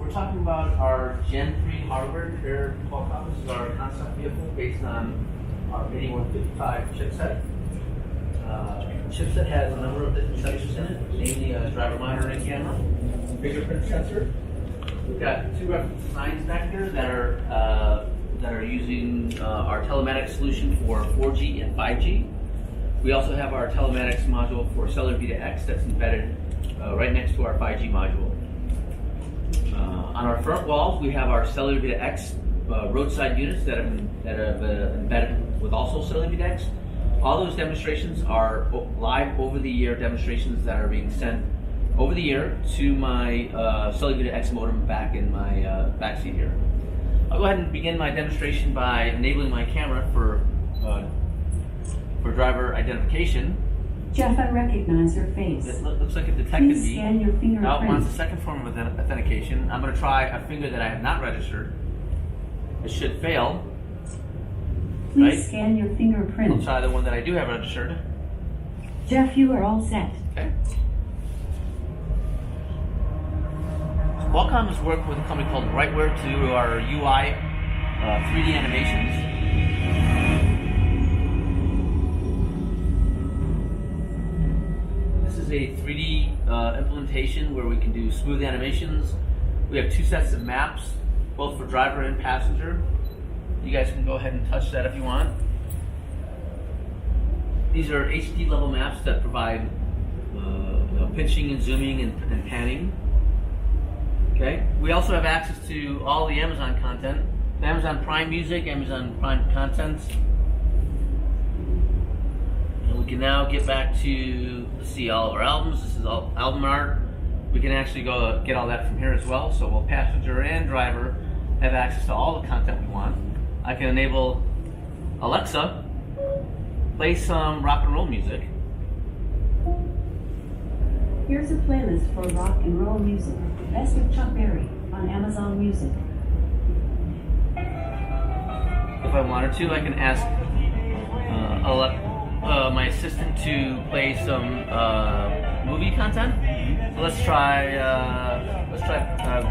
we're talking about our Gen 3 hardware here at Qualcomm. This is our concept vehicle based on our 8155 chipset. The chipset has a number of different sensors in it, namely a driver monitoring camera, fingerprint sensor. We've got two reference designs back here that are using our telematics solution for 4G and 5G. We also have our telematics module for Seliger V2X that's embedded right next to our 5G module. On our front walls, we have our Seliger V2X roadside units that have embedded with also Seliger V2X. All those demonstrations are live over-the-air demonstrations that are being sent over the air to my Seliger V2X modem back in my back seat here. I'll go ahead and begin my demonstration by enabling my camera for driver identification. Jeff, I recognize your face. It looks like it detected Please me. scan your fingerprint. Now it wants a second form of authentication. I'm going to try a finger that I have not registered. It should fail. Please right? scan your fingerprint. I'll try the one that I do have registered. Jeff, you are all set. Okay. Qualcomm has worked with a company called Brightware to do our UI 3D animations. This is a 3D implementation where we can do smooth animations. We have two sets of maps, both for driver and passenger. You guys can go ahead and touch that if you want. These are HD level maps that provide pinching and zooming and panning. Okay. We also have access to all the Amazon content, Amazon Prime Music, Amazon Prime Content. And we can now get back to see all of our albums. This is all album art. We can actually go get all that from here as well. So both passenger and driver have access to all the content we want. I can enable Alexa, play some rock and roll music. Here's a playlist for rock and roll music. Best of Chuck Berry on Amazon Music. If I wanted to, I can ask my assistant to play some movie content. So let's try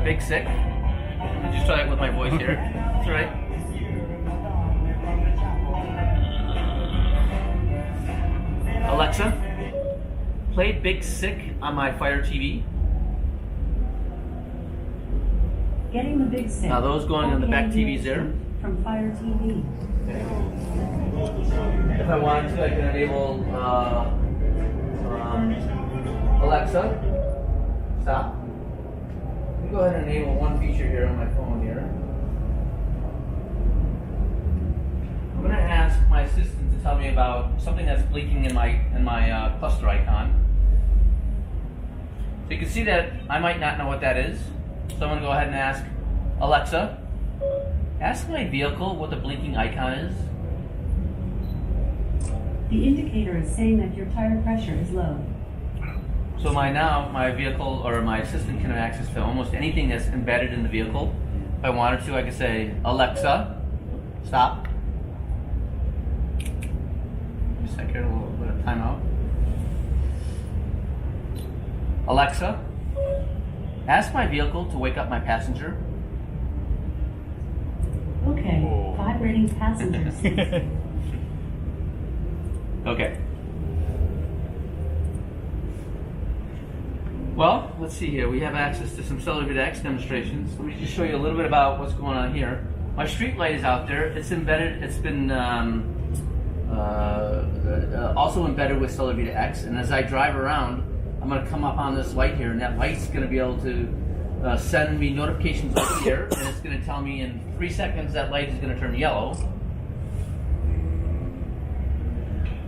Big Sick. I'll just try it with my voice here. That's right. Alexa, play Big Sick on my Fire TV. Getting the Big Sick. Now those going on the back TVs there. From Fire TV. Okay. If I wanted to, I can enable Alexa, stop. Let me go ahead and enable one feature here on my phone here. I'm going to ask my assistant to tell me about something that's blinking in my cluster icon. So you can see that I might not know what that is. So I'm going to go ahead and ask Alexa, ask my vehicle what the blinking icon is. The indicator is saying that your tire pressure is low. So my vehicle or my assistant can have access to almost anything that's embedded in the vehicle. If I wanted to, I could say, Alexa, stop. Just a second, a little bit of timeout. Alexa, ask my vehicle to wake up my passenger. Okay, vibrating passengers. Okay. Well, let's see here. We have access to some Seliger V2X demonstrations. Let me just show you a little bit about what's going on here. My street light is out there. It's embedded. It's been also embedded with Seliger V2X. And as I drive around, I'm going to come up on this light here, and that light's going to be able to send me notifications over the air, and it's going to tell me in 3 seconds that light is going to turn yellow.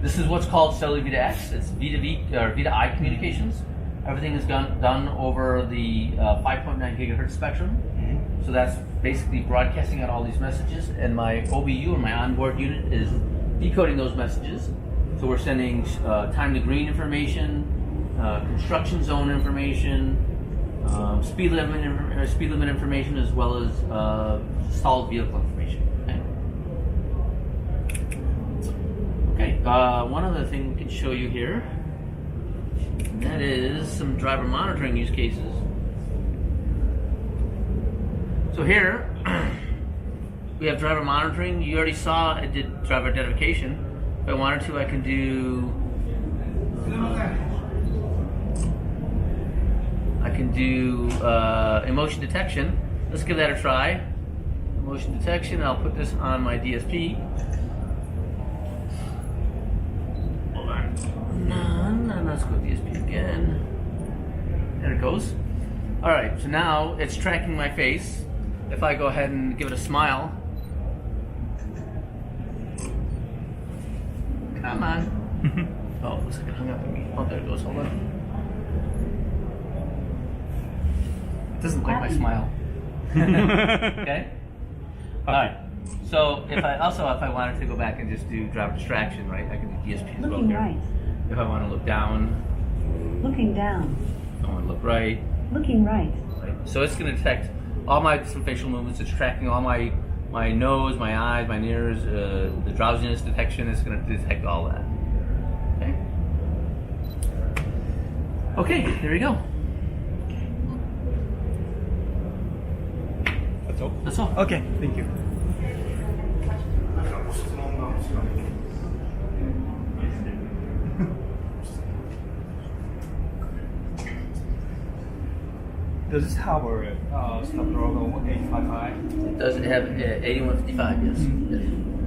This is what's called Seliger V2X. It's V2V or V2I communications. Everything is done over the 5.9 gigahertz spectrum. Mm-hmm. So that's basically broadcasting out all these messages, and my OBU or my onboard unit is decoding those messages. So we're sending time to green information, construction zone information, speed limit information, as well as stalled vehicle information. Okay, one other thing we can show you here, and that is some driver monitoring use cases. So here, we have driver monitoring. You already saw it did driver identification. If I wanted to, I can do emotion detection. Let's give that a try. Emotion detection. I'll put this on my DSP. Hold on. Let's go DSP again. There it goes. All right. So now it's tracking my face. If I go ahead and give it a smile. Come on. Oh, looks like it hung up on me. Oh, there it goes. Hold on. It doesn't like my smile. Okay? Alright. So if I wanted to go back and just do driver distraction, right? I can do DSP as well Looking here. right. If I want to look down, Looking down. if I want to look right. Looking right. So it's going to detect all my different facial movements. It's tracking all my nose, my eyes, my ears, the drowsiness detection. It's going to detect all that. Okay, there we go. That's all? That's all. Okay, thank you. Does this have a Snapdragon 855? Does it have 8155? Yes. Yes.